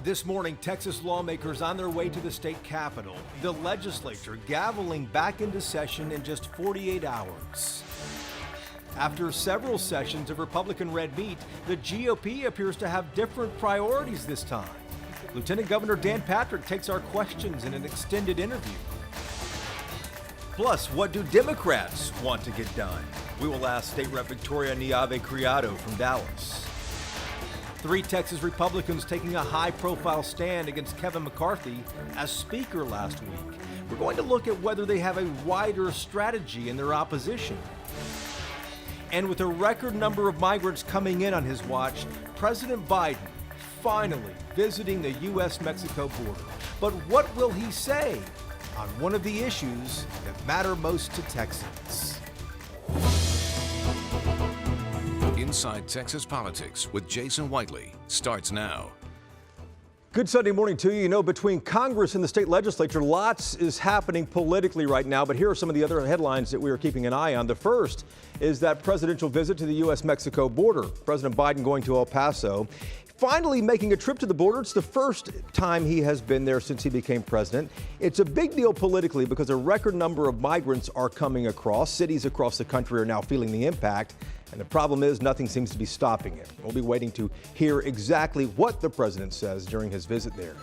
This morning, Texas lawmakers on their way to the state capitol. The legislature gaveling back into session in just 48 hours. After several sessions of Republican red meat, the GOP appears to have different priorities this time. Lieutenant Governor Dan Patrick takes our questions in an extended interview. Plus, what do Democrats want to get done? We will ask State Rep Victoria Niave Criado from Dallas. 3 Texas Republicans taking a high-profile stand against Kevin McCarthy as Speaker last week. We're going to look at whether they have a wider strategy in their opposition. And with a record number of migrants coming in on his watch, President Biden finally visiting the U.S.-Mexico border. But what will he say on one of the issues that matter most to Texans? Inside Texas Politics with Jason Whiteley starts now. Good Sunday morning to you. You know, between Congress and the state legislature, lots is happening politically right now, but here are some of the other headlines that we are keeping an eye on. The first is that presidential visit to the U.S.-Mexico border. President Biden going to El Paso, finally making a trip to the border. It's the first time he has been there since he became president. It's a big deal politically because a record number of migrants are coming across. Cities across the country are now feeling the impact. And the problem is nothing seems to be stopping it. We'll be waiting to hear exactly what the president says during his visit there.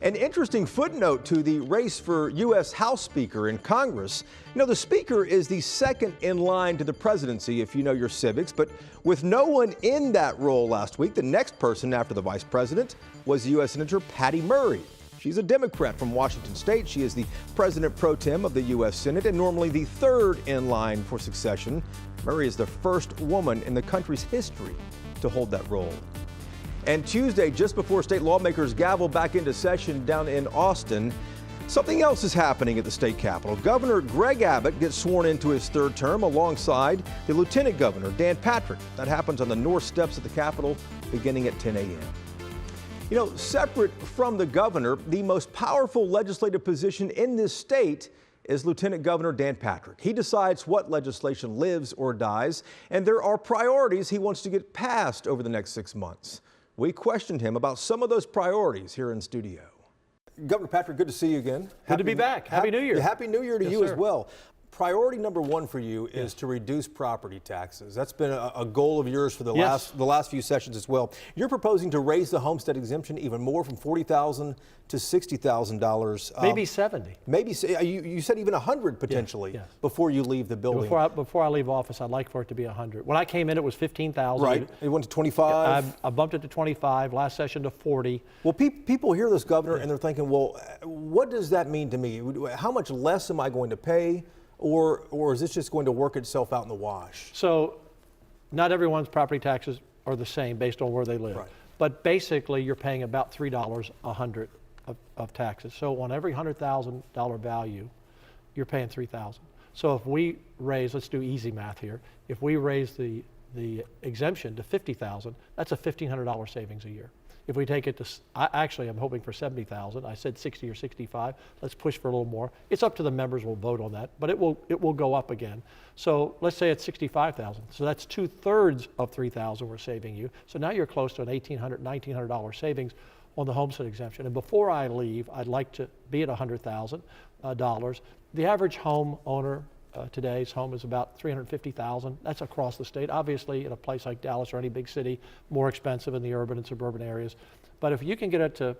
An interesting footnote to the race for U.S. House Speaker in Congress. You know, the Speaker is the second in line to the presidency, if you know your civics, but with no one in that role last week, the next person after the Vice President was U.S. Senator Patty Murray. She's a Democrat from Washington State. She is the President Pro Tem of the U.S. Senate and normally the third in line for succession. Murray is the first woman in the country's history to hold that role. And Tuesday, just before state lawmakers gavel back into session down in Austin, something else is happening at the state capitol. Governor Greg Abbott gets sworn into his third term alongside the Lieutenant Governor Dan Patrick. That happens on the north steps of the Capitol beginning at 10 a.m. You know, separate from the governor, the most powerful legislative position in this state is Lieutenant Governor Dan Patrick. He decides what legislation lives or dies, and there are priorities he wants to get passed over the next 6 months. We questioned him about some of those priorities here in studio. Governor Patrick, good to see you again. Good to be back. Happy New Year. Happy New Year to Yes, you sir. as well. Priority number one for you is to reduce property taxes. That's been a goal of yours for the last few sessions as well. You're proposing to raise the homestead exemption even more from $40,000 to $60,000. Maybe 70. Maybe you said even 100 potentially yes. before you leave the building. Before I leave office, I'd like for it to be 100. When I came in, it was 15,000. Right. It went to 25. I bumped it to 25. Last session to 40. Well, people hear this, Governor, and they're thinking, well, what does that mean to me? How much less am I going to pay? Or is this just going to work itself out in the wash? So, not everyone's property taxes are the same based on where they live. Right. But basically, you're paying about $3 a hundred of taxes. So on every $100,000 value, you're paying $3,000. So if we raise, let's do easy math here. If we raise the exemption to $50,000, that's a $1,500 savings a year. If we take it to, I'm hoping for 70,000. I said 60 or 65. Let's push for a little more. It's up to the members. We'll vote on that, but it will go up again. So let's say it's 65,000. So that's 2/3 of 3,000 we're saving you. So now you're close to an $1,800, $1,900 savings on the homestead exemption. And before I leave, I'd like to be at $100,000. The average homeowner today's home is about $350,000. That's across the state. Obviously, in a place like Dallas or any big city, more expensive in the urban and suburban areas. But if you can get it to,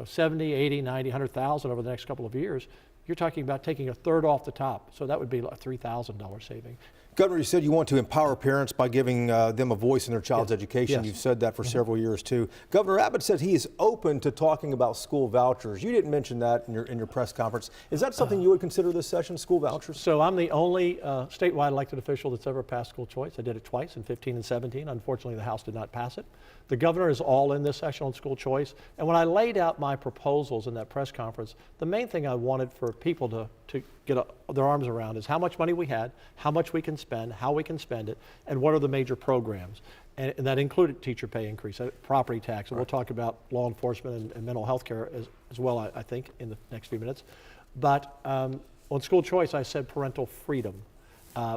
70, 80, 90, 100,000 over the next couple of years, you're talking about taking a third off the top. So that would be a $3,000 saving. Governor, you said you want to empower parents by giving them a voice in their child's education. Yes. You've said that for several years, too. Governor Abbott said he is open to talking about school vouchers. You didn't mention that in your press conference. Is that something you would consider this session, school vouchers? So I'm the only statewide elected official that's ever passed school choice. I did it twice in 15 and 17. Unfortunately, the House did not pass it. The governor is all in this session on school choice. And when I laid out my proposals in that press conference, the main thing I wanted for people to get their arms around is how much money we had, how much we can spend, how we can spend it, and what are the major programs. And that included teacher pay increase, property tax, and we'll talk about law enforcement and mental health care as well, I think, in the next few minutes. But on school choice, I said parental freedom,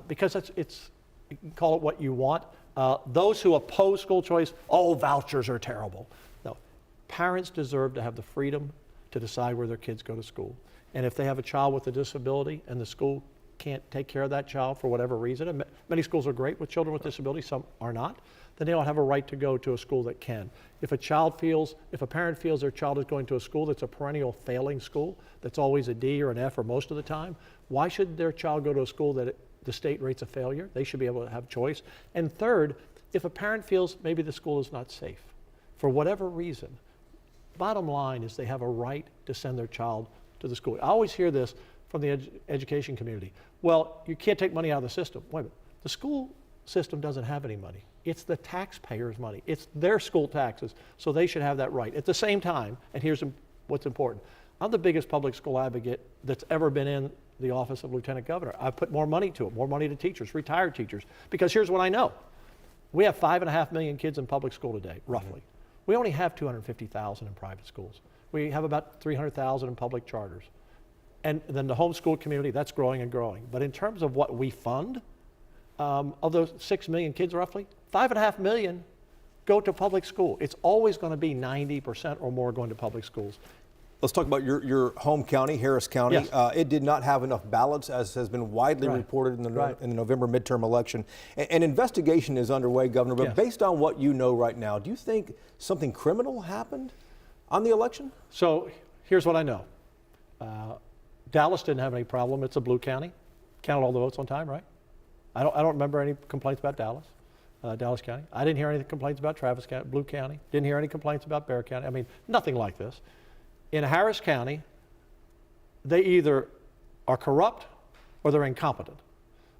because it's you can call it what you want. Those who oppose school choice, vouchers are terrible. No, Parents deserve to have the freedom to decide where their kids go to school. And if they have a child with a disability and the school can't take care of that child for whatever reason, and many schools are great with children with disabilities, some are not, then they don't have a right to go to a school that can. If a parent feels their child is going to a school that's a perennial failing school, that's always a D or an F or most of the time, why should their child go to a school that the state rates a failure? They should be able to have choice. And third, if a parent feels maybe the school is not safe, for whatever reason, bottom line is they have a right to send their child to the school. I always hear this from the education community. Well, you can't take money out of the system. Wait a minute. The school system doesn't have any money. It's the taxpayers' money. It's their school taxes, so they should have that right. At the same time, and here's what's important, I'm the biggest public school advocate that's ever been in the office of Lieutenant Governor. I've put more money to it, more money to teachers, retired teachers, because here's what I know. We have 5.5 million kids in public school today, roughly. We only have 250,000 in private schools. We have about 300,000 in public charters. And then the homeschool community, that's growing and growing. But in terms of what we fund, of those 6 million kids roughly, 5.5 million go to public school. It's always going to be 90% or more going to public schools. Let's talk about your home county, Harris County. Yes. It did not have enough ballots, as has been widely reported in the November midterm election. An investigation is underway, Governor, but based on what you know right now, do you think something criminal happened on the election? So here's what I know. Dallas didn't have any problem. It's a blue county. Counted all the votes on time, right? I don't remember any complaints about Dallas, Dallas County. I didn't hear any complaints about Travis County, Blue County. Didn't hear any complaints about Bexar County. I mean, nothing like this. In Harris County, they either are corrupt or they're incompetent.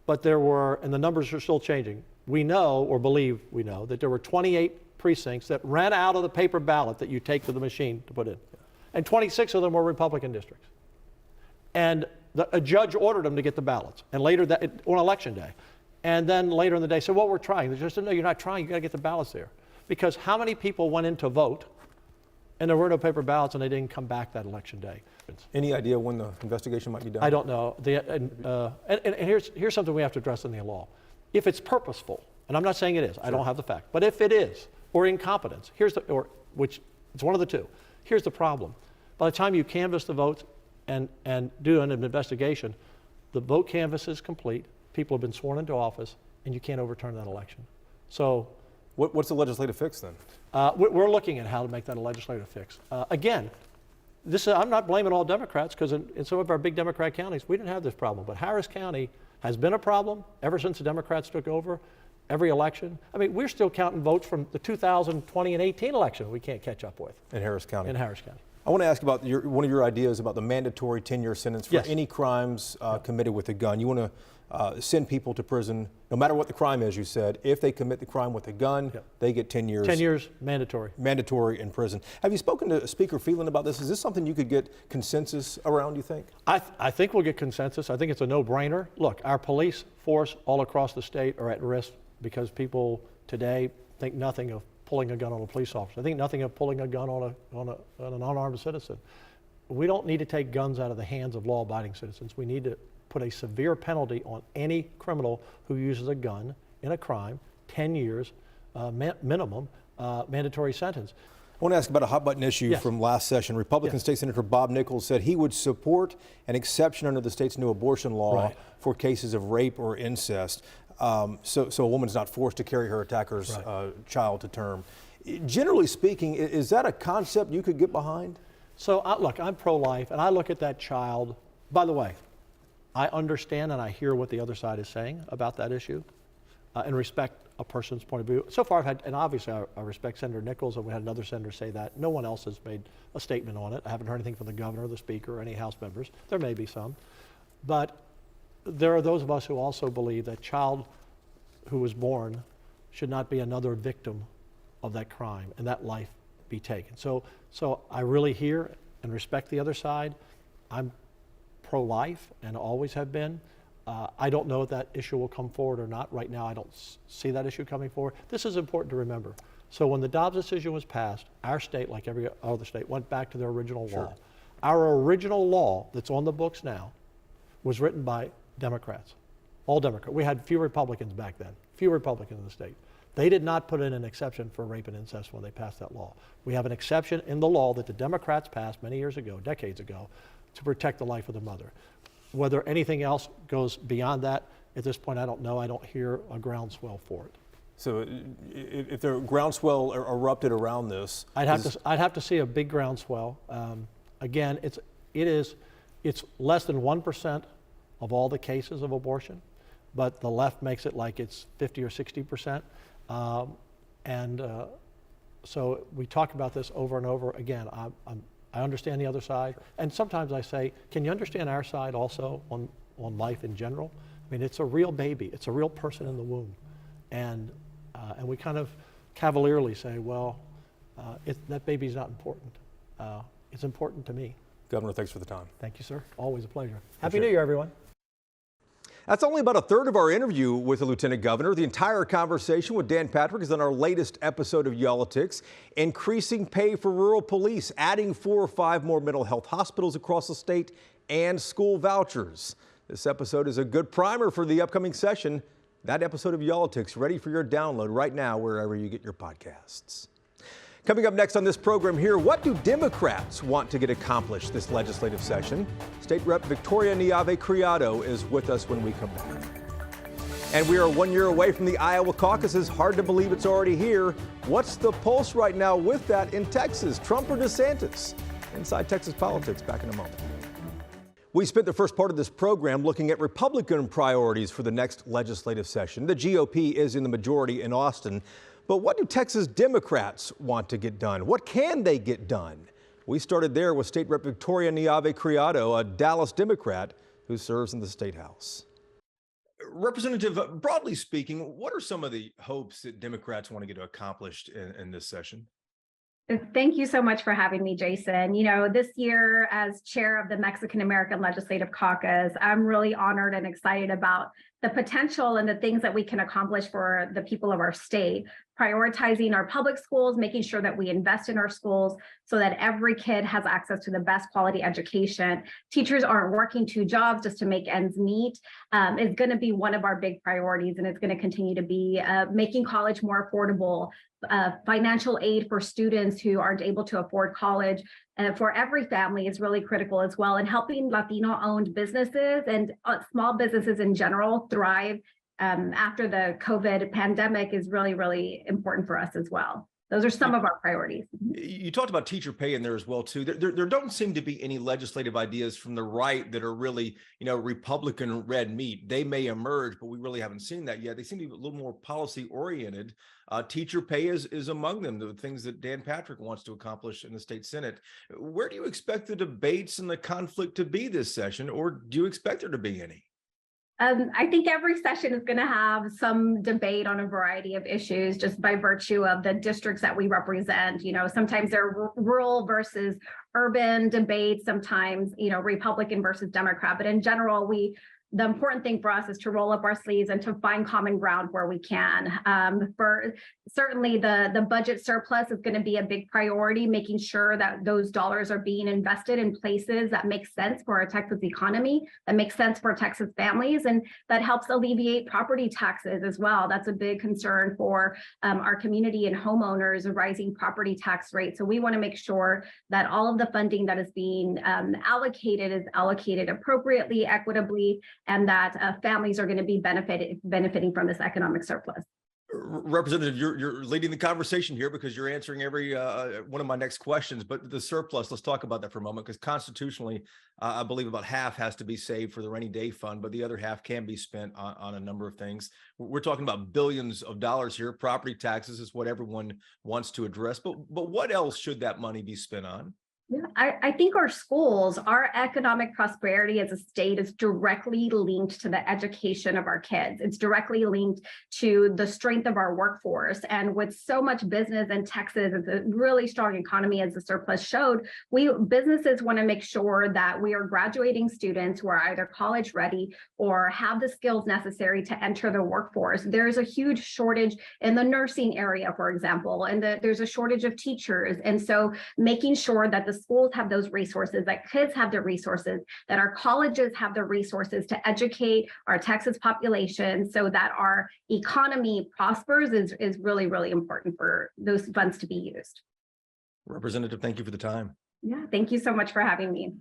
But there were, and the numbers are still changing, we know, or believe we know, that there were 28 precincts that ran out of the paper ballot that you take to the machine to put in. And 26 of them were Republican districts. And a judge ordered them to get the ballots, and later on election day. And then later in the day said, well, we're trying. They just said, no, you're not trying, you gotta get the ballots there. Because how many people went in to vote and there were no paper ballots and they didn't come back that election day? Any idea when the investigation might be done? I don't know. And here's something we have to address in the law. If it's purposeful, and I'm not saying it is, I don't have the fact, but if it is, or incompetence, which it's one of the two, here's the problem. By the time you canvass the votes and do an investigation, the vote canvass is complete, people have been sworn into office, and you can't overturn that election. So, what's the legislative fix then? We're looking at how to make that a legislative fix. Again, I'm not blaming all Democrats, because in some of our big Democrat counties, we didn't have this problem. But Harris County has been a problem ever since the Democrats took over. Every election. I mean, we're still counting votes from the 2020 and 18 election we can't catch up with. In Harris County? In Harris County. I want to ask about one of your ideas about the mandatory 10-year sentence for any crimes committed with a gun. You want to send people to prison, no matter what the crime is, you said. If they commit the crime with a gun, they get 10 years. 10 years, mandatory. Mandatory in prison. Have you spoken to Speaker Phelan about this? Is this something you could get consensus around, you think? I think we'll get consensus. I think it's a no-brainer. Look, our police force all across the state are at risk because people today think nothing of pulling a gun on a police officer. I think nothing of pulling a gun on an unarmed citizen. We don't need to take guns out of the hands of law-abiding citizens. We need to put a severe penalty on any criminal who uses a gun in a crime, 10 years minimum mandatory sentence. I want to ask about a hot-button issue from last session. Republican State Senator Bob Nichols said he would support an exception under the state's new abortion law for cases of rape or incest. So a woman's not forced to carry her attacker's child to term. Generally speaking, is that a concept you could get behind? So look, I'm pro-life, and I look at that child. By the way, I understand and I hear what the other side is saying about that issue and respect a person's point of view. So far I've had, and obviously I respect Senator Nichols, and we had another senator say that. No one else has made a statement on it. I haven't heard anything from the governor, the speaker, or any House members. There may be some. But there are those of us who also believe that child who was born should not be another victim of that crime and that life be taken. So I really hear and respect the other side. I'm pro-life and always have been. I don't know if that issue will come forward or not. Right now I don't see that issue coming forward. This is important to remember. So when the Dobbs decision was passed, our state, like every other state, went back to their original law. Our original law that's on the books now was written by Democrats, all Democrats. We had few Republicans back then, few Republicans in the state. They did not put in an exception for rape and incest when they passed that law. We have an exception in the law that the Democrats passed many years ago, decades ago, to protect the life of the mother. Whether anything else goes beyond that, at this point, I don't know. I don't hear a groundswell for it. So if the groundswell erupted around this, I'd have to see a big groundswell. Again, it's less than 1% of all the cases of abortion, but the left makes it like it's 50 or 60%. So we talk about this over and over again. I understand the other side, and sometimes I say, can you understand our side also on life in general? I mean, it's a real baby. It's a real person in the womb, and we kind of cavalierly say, well, that baby's not important. It's important to me. Governor, thanks for the time. Thank you, sir. Always a pleasure. Happy New Year, everyone. That's only about a third of our interview with the Lieutenant Governor. The entire conversation with Dan Patrick is on our latest episode of Yolitics. Increasing pay for rural police, adding 4 or 5 more mental health hospitals across the state, and school vouchers. This episode is a good primer for the upcoming session. That episode of Yolitics ready for your download right now wherever you get your podcasts. Coming up next on this program here, what do Democrats want to get accomplished this legislative session? State Rep Victoria Niave Criado is with us when we come back. And we are 1 year away from the Iowa caucuses. Hard to believe it's already here. What's the pulse right now with that in Texas? Trump or DeSantis? Inside Texas Politics, back in a moment. We spent the first part of this program looking at Republican priorities for the next legislative session. The GOP is in the majority in Austin. But what do Texas Democrats want to get done? What can they get done? We started there with State Rep Victoria Niave Criado, a Dallas Democrat who serves in the State House. Representative, broadly speaking, what are some of the hopes that Democrats want to get accomplished in this session? Thank you so much for having me, Jason. You know, this year as chair of the Mexican American Legislative Caucus, I'm really honored and excited about the potential and the things that we can accomplish for the people of our state, prioritizing our public schools, making sure that we invest in our schools so that every kid has access to the best quality education. Teachers aren't working 2 jobs just to make ends meet is going to be one of our big priorities, and it's going to continue to be making college more affordable, financial aid for students who aren't able to afford college. For every family is really critical as well, and helping Latino-owned businesses and small businesses in general thrive after the COVID pandemic is really, really important for us as well. Those are some of our priorities. You talked about teacher pay in there as well, too. There don't seem to be any legislative ideas from the right that are really, Republican red meat. They may emerge, but we really haven't seen that yet. They seem to be a little more policy oriented. Teacher pay is among them, the things that Dan Patrick wants to accomplish in the state Senate. Where do you expect the debates and the conflict to be this session, or do you expect there to be any? I think every session is going to have some debate on a variety of issues just by virtue of the districts that we represent. Sometimes they're rural versus urban debates, sometimes, Republican versus Democrat. But in general, the important thing for us is to roll up our sleeves and to find common ground where we can. For certainly the budget surplus is going to be a big priority, making sure that those dollars are being invested in places that make sense for our Texas economy, that makes sense for Texas families, and that helps alleviate property taxes as well. That's a big concern for our community and homeowners, a rising property tax rate. So we want to make sure that all of the funding that is being allocated is allocated appropriately, equitably, and that families are going to be benefiting from this economic surplus. Representative, you're leading the conversation here because you're answering every one of my next questions. But the surplus, let's talk about that for a moment, because constitutionally, I believe about half has to be saved for the rainy day fund, but the other half can be spent on a number of things. We're talking about billions of dollars here. Property taxes is what everyone wants to address. But what else should that money be spent on? Yeah, I think our schools, our economic prosperity as a state is directly linked to the education of our kids. It's directly linked to the strength of our workforce. And with so much business in Texas, it's a really strong economy, as the surplus showed. Businesses want to make sure that we are graduating students who are either college ready or have the skills necessary to enter the workforce. There's a huge shortage in the nursing area, for example, and there's a shortage of teachers. And so making sure that the schools have those resources, that kids have the resources, that our colleges have the resources to educate our Texas population so that our economy prospers is really, really important for those funds to be used. Representative, thank you for the time. Yeah, thank you so much for having me.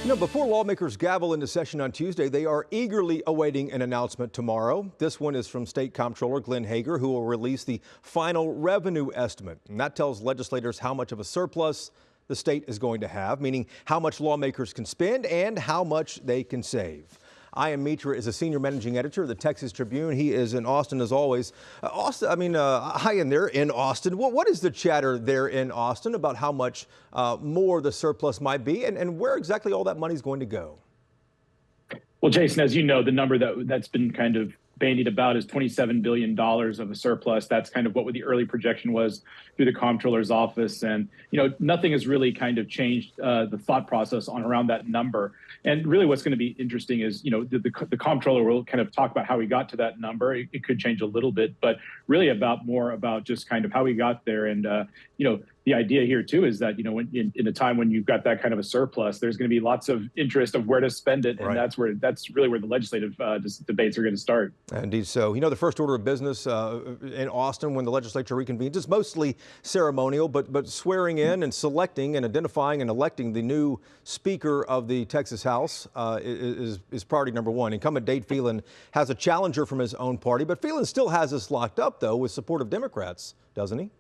Before lawmakers gavel into session on Tuesday, they are eagerly awaiting an announcement tomorrow. This one is from State Comptroller Glenn Hager, who will release the final revenue estimate. And that tells legislators how much of a surplus the state is going to have, meaning how much lawmakers can spend and how much they can save. Ian Mitra is a senior managing editor of the Texas Tribune. He is in Austin as always. Ian, there in Austin. What is the chatter there in Austin about how much more the surplus might be and where exactly all that money is going to go? Well, Jason, as you know, the number that's been kind of bandied about is $27 billion of a surplus. That's kind of what the early projection was through the comptroller's office. And, nothing has really kind of changed the thought process around that number. And really what's going to be interesting is, the comptroller will kind of talk about how we got to that number. It could change a little bit, but really more about just kind of how we got there. And, the idea here, too, is that, when in a time when you've got that kind of a surplus, there's going to be lots of interest of where to spend it. And that's really where the legislative debates are going to start. Indeed so. The first order of business in Austin when the legislature reconvenes is mostly ceremonial, but swearing in and selecting and identifying and electing the new Speaker of the Texas House is priority number one. Incumbent Dade Phelan has a challenger from his own party, but Phelan still has this locked up, though, with support of Democrats, doesn't he?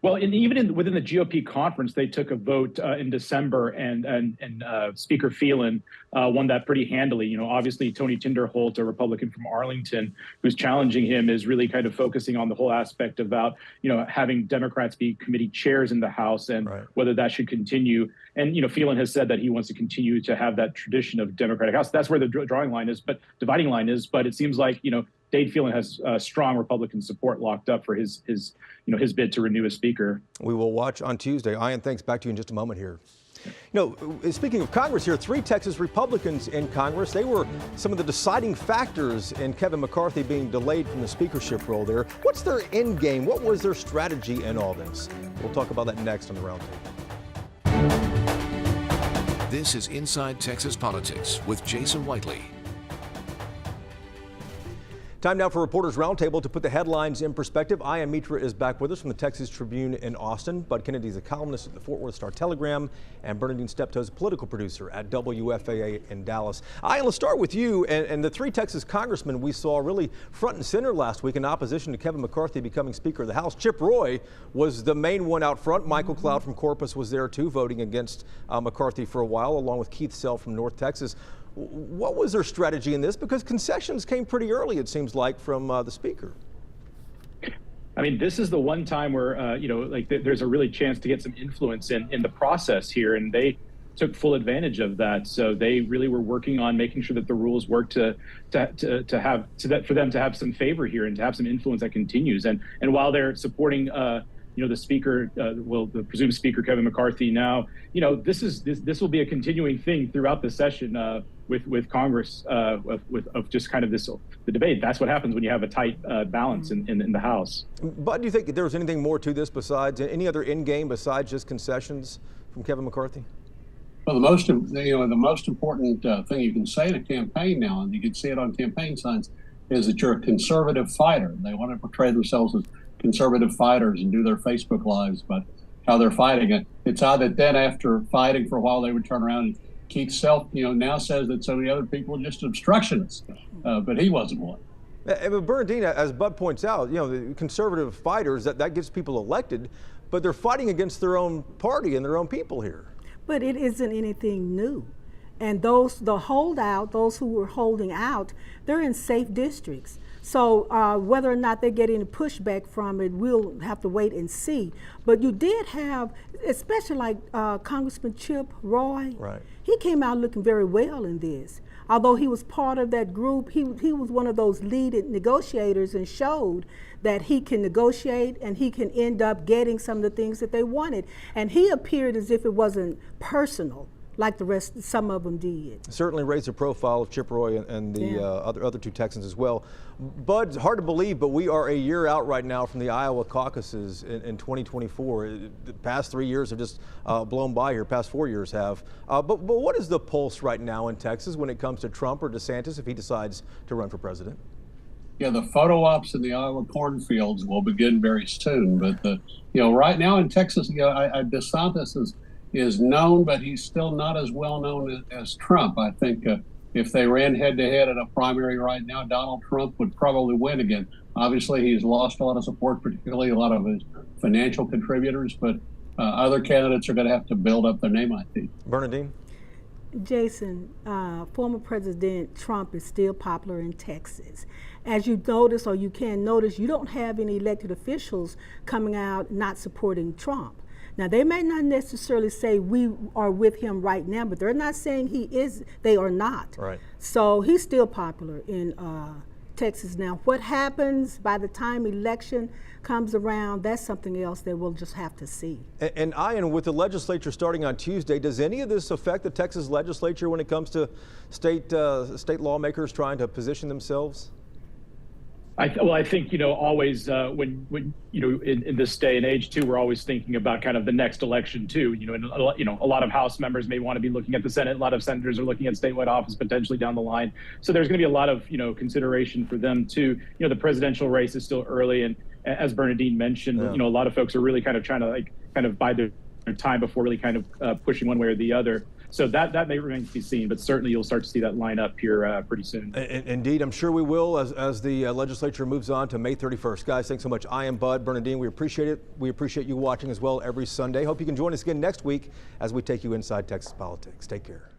Well, within the GOP conference, they took a vote in December, and Speaker Phelan won that pretty handily. Obviously, Tony Tinderholt, a Republican from Arlington, who's challenging him, is really kind of focusing on the whole aspect about, having Democrats be committee chairs in the House and whether that should continue. And, Phelan has said that he wants to continue to have that tradition of Democratic House. That's where the dividing line is. But it seems like, Dade Phelan has strong Republican support locked up for his bid to renew as Speaker. We will watch on Tuesday. Ian, thanks. Back to you in just a moment here. Speaking of Congress here, 3 Texas Republicans in Congress, they were some of the deciding factors in Kevin McCarthy being delayed from the speakership role there. What's their end game? What was their strategy in all this? We'll talk about that next on the Roundtable. This is Inside Texas Politics with Jason Whiteley. Time now for Reporters Roundtable to put the headlines in perspective. Ian Mitra is back with us from the Texas Tribune in Austin. Bud Kennedy is a columnist at the Fort Worth Star-Telegram, and Bernadine Steptoe is a political producer at WFAA in Dallas. Ian, let's start with you and the 3 Texas congressmen we saw really front and center last week in opposition to Kevin McCarthy becoming Speaker of the House. Chip Roy was the main one out front. Michael Cloud from Corpus was there too, voting against McCarthy for a while, along with Keith Sell from North Texas. What was their strategy in this? Because concessions came pretty early, it seems like, from the Speaker. I mean, this is the one time where, there's a really chance to get some influence in the process here, and they took full advantage of that. So they really were working on making sure that the rules work for them to have some favor here and to have some influence that continues. And while they're supporting, the Speaker, the presumed Speaker Kevin McCarthy now, this will be a continuing thing throughout the session with Congress of just kind of the debate. That's what happens when you have a tight balance in the House. But do you think there was anything more to this besides any other end game besides just concessions from Kevin McCarthy? Well, the most important thing you can say in a campaign now, and you can see it on campaign signs, is that you're a conservative fighter. They want to portray themselves as conservative fighters and do their Facebook lives about how they're fighting it. It's odd that then after fighting for a while, they would turn around and Keith Self, now says that so many other people are just obstructionists, but he wasn't one. But Bernadine, as Bud points out, the conservative fighters, that gets people elected, but they're fighting against their own party and their own people here. But it isn't anything new. And those who were holding out, they're in safe districts. So whether or not they get any pushback from it, we'll have to wait and see. But you did have, especially like Congressman Chip Roy, right. He came out looking very well in this. Although he was part of that group, he was one of those lead negotiators and showed that he can negotiate and he can end up getting some of the things that they wanted. And he appeared as if it wasn't personal, like the rest, some of them did. Certainly raised the profile of Chip Roy and the other two Texans as well. Bud, it's hard to believe, but we are a year out right now from the Iowa caucuses in 2024. The past 3 years have just blown by here. Past 4 years have. But what is the pulse right now in Texas when it comes to Trump or DeSantis if he decides to run for president? Yeah, the photo ops in the Iowa cornfields will begin very soon. But right now in Texas, DeSantis is known, but he's still not as well known as Trump. I think if they ran head to head in a primary right now, Donald Trump would probably win again. Obviously, he's lost a lot of support, particularly a lot of his financial contributors, but other candidates are going to have to build up their name, I think. Bernadine? Jason, former President Trump is still popular in Texas. As you notice, or you can notice, you don't have any elected officials coming out not supporting Trump. Now, they may not necessarily say we are with him right now, but they're not saying he is, they are not. Right. So he's still popular in Texas now. What happens by the time election comes around, that's something else that we'll just have to see. And Ian, with the legislature starting on Tuesday, does any of this affect the Texas legislature when it comes to state lawmakers trying to position themselves? I think, always when in this day and age, too, we're always thinking about kind of the next election, too. And a lot of House members may want to be looking at the Senate. A lot of senators are looking at statewide office potentially down the line. So there's going to be a lot of, consideration for them, too. The presidential race is still early. And as Bernadine mentioned, a lot of folks are really kind of trying to bide their time before really kind of pushing one way or the other. So that may remain to be seen, but certainly you'll start to see that line up here pretty soon. Indeed, I'm sure we will as the legislature moves on to May 31st. Guys, thanks so much. I am Bud. Bernadine, we appreciate it. We appreciate you watching as well every Sunday. Hope you can join us again next week as we take you inside Texas politics. Take care.